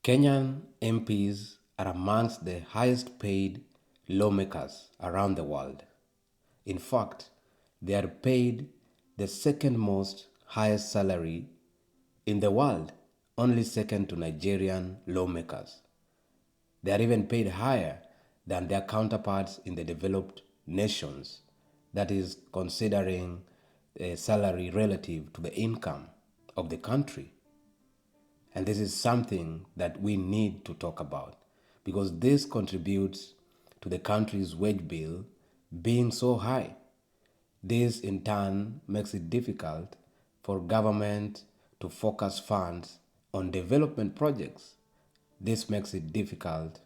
Kenyan MPs are amongst the highest paid lawmakers around the world. In fact, they are paid the second most highest salary in the world, only second to Nigerian lawmakers. They are even paid higher than their counterparts in the developed nations, that is, considering a salary relative to the income of the country. And this is something that we need to talk about because this contributes to the country's wage bill being so high. This in turn makes it difficult for government to focus funds on development projects. This makes it difficult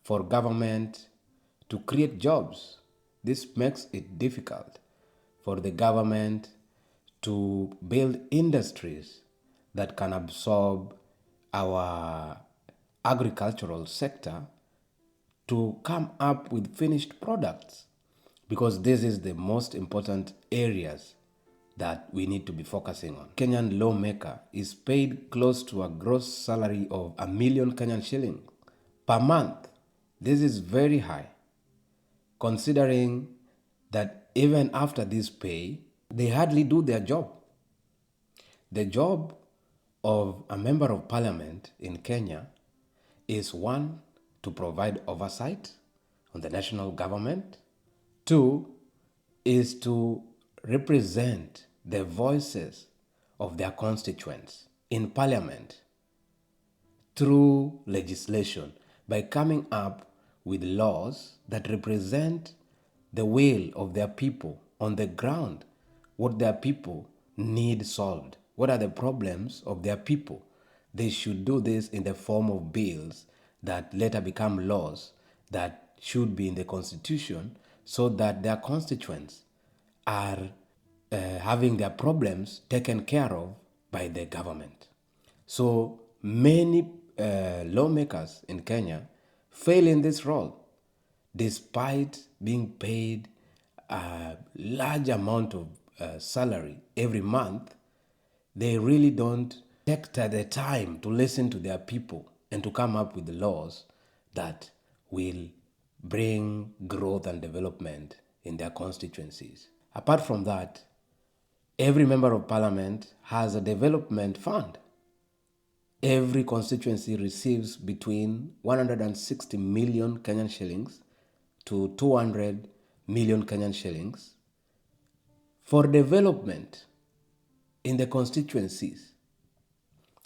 for government to create jobs. This makes it difficult for the government to build industries that can absorb our agricultural sector to come up with finished products, because this is the most important areas that we need to be focusing on. Kenyan lawmaker is paid close to a gross salary of 1 million Kenyan shillings per month. This is very high, considering that even after this pay, they hardly do their job. The job of a member of parliament in Kenya is one, to provide oversight on the national government. Two, is to represent the voices of their constituents in parliament through legislation by coming up with laws that represent the will of their people on the ground, what their people need solved, what are the problems of their people. They should do this in the form of bills that later become laws that should be in the constitution, so that their constituents are having their problems taken care of by the government. So many lawmakers in Kenya fail in this role, despite being paid a large amount of salary every month. They really don't take the time to listen to their people and to come up with the laws that will bring growth and development in their constituencies. Apart from that, every member of parliament has a development fund. Every constituency receives between 160 million Kenyan shillings to 200 million Kenyan shillings for development in the constituencies.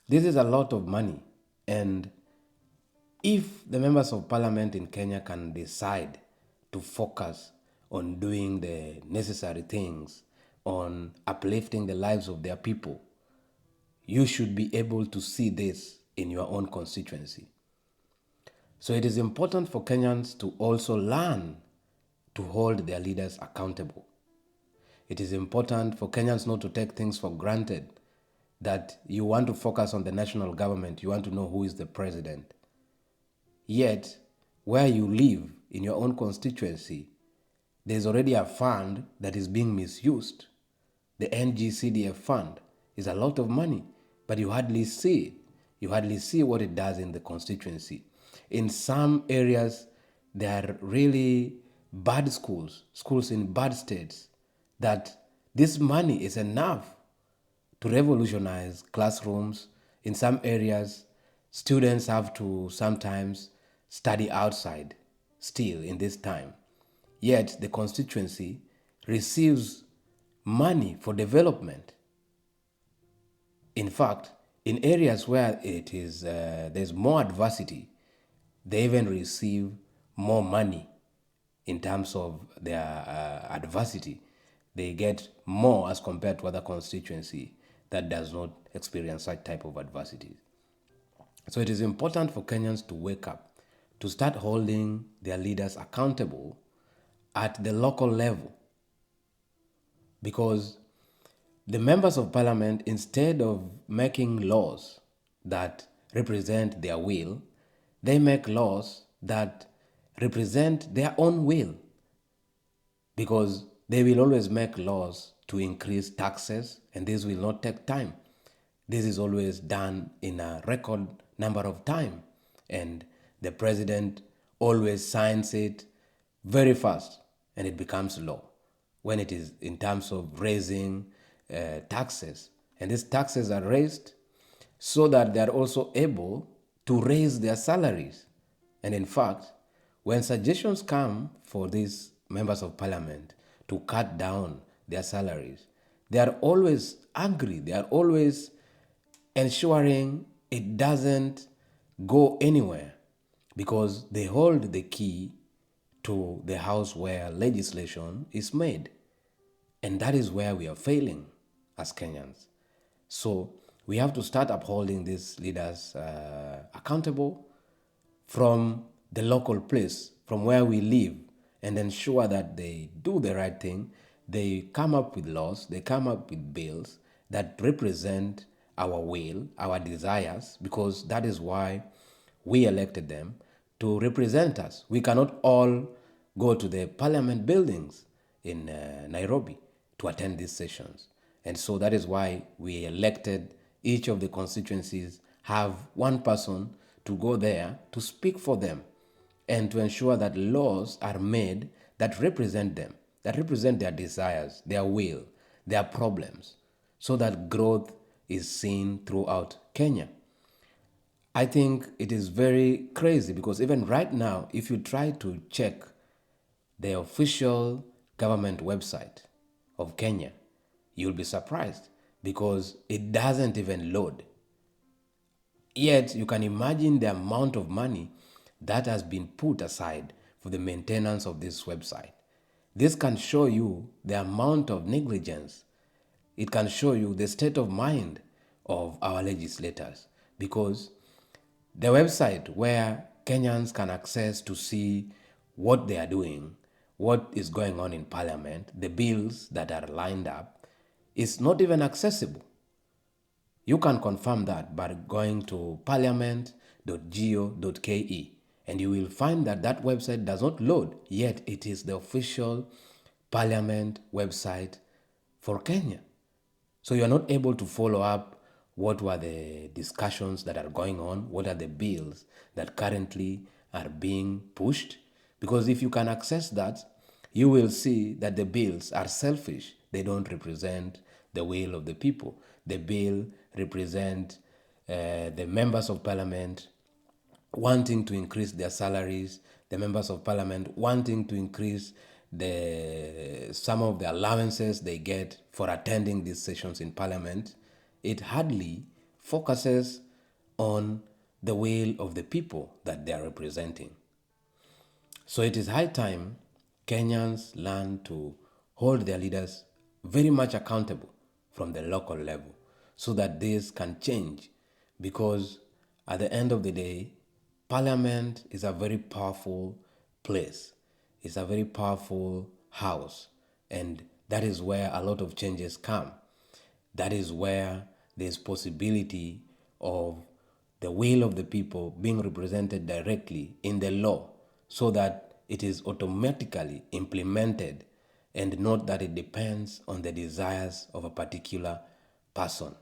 This is a lot of money, and if the members of parliament in Kenya can decide to focus on doing the necessary things, on uplifting the lives of their people, you should be able to see this in your own constituency. So it is important for Kenyans to also learn to hold their leaders accountable. It is important for Kenyans not to take things for granted, that you want to focus on the national government, you want to know who is the president. Yet, where you live in your own constituency, there's already a fund that is being misused. The NGCDF fund is a lot of money, but you hardly see it. You hardly see what it does in the constituency. In some areas, there are really bad schools in bad states, that this money is enough to revolutionize classrooms. In some areas, students have to sometimes study outside still in this time. Yet the constituency receives money for development. In fact, in areas where it is there's more adversity, they even receive more money in terms of their adversity. They get more as compared to other constituency that does not experience such type of adversity. So it is important for Kenyans to wake up, to start holding their leaders accountable at the local level, because the members of parliament, instead of making laws that represent their will, they make laws that represent their own will, because they will always make laws to increase taxes, and this will not take time. This is always done in a record number of time. and the president always signs it very fast and it becomes law when it is in terms of raising taxes. And these taxes are raised so that they are also able to raise their salaries. And in fact, when suggestions come for these members of parliament to cut down their salaries, they are always angry. They are always ensuring it doesn't go anywhere because they hold the key to the house where legislation is made. And that is where we are failing as Kenyans. So we have to start upholding these leaders accountable from the local place, from where we live, and ensure that they do the right thing. They come up with laws, they come up with bills that represent our will, our desires, because that is why we elected them to represent us. We cannot all go to the parliament buildings in Nairobi to attend these sessions. And so that is why we elected each of the constituencies have one person to go there to speak for them and to ensure that laws are made that represent them, that represent their desires, their will, their problems, so that growth is seen throughout Kenya. I think it is very crazy because even right now, if you try to check the official government website of Kenya, you'll be surprised because it doesn't even load. Yet you can imagine the amount of money that has been put aside for the maintenance of this website. This can show you the amount of negligence. It can show you the state of mind of our legislators because the website where Kenyans can access to see what they are doing, what is going on in parliament, the bills that are lined up, is not even accessible. You can confirm that by going to parliament.go.ke and you will find that that website does not load, yet it is the official parliament website for Kenya. So you are not able to follow up what were the discussions that are going on, what are the bills that currently are being pushed. Because if you can access that, you will see that the bills are selfish. They don't represent the will of the people. The bill represent the members of parliament wanting to increase their salaries, the members of parliament wanting to increase some of the allowances they get for attending these sessions in parliament. It hardly focuses on the will of the people that they are representing. So it is high time Kenyans learn to hold their leaders very much accountable from the local level so that this can change, because at the end of the day, parliament is a very powerful place. It's a very powerful house, and that is where a lot of changes come. That is where there's possibility of the will of the people being represented directly in the law so that it is automatically implemented and not that it depends on the desires of a particular person.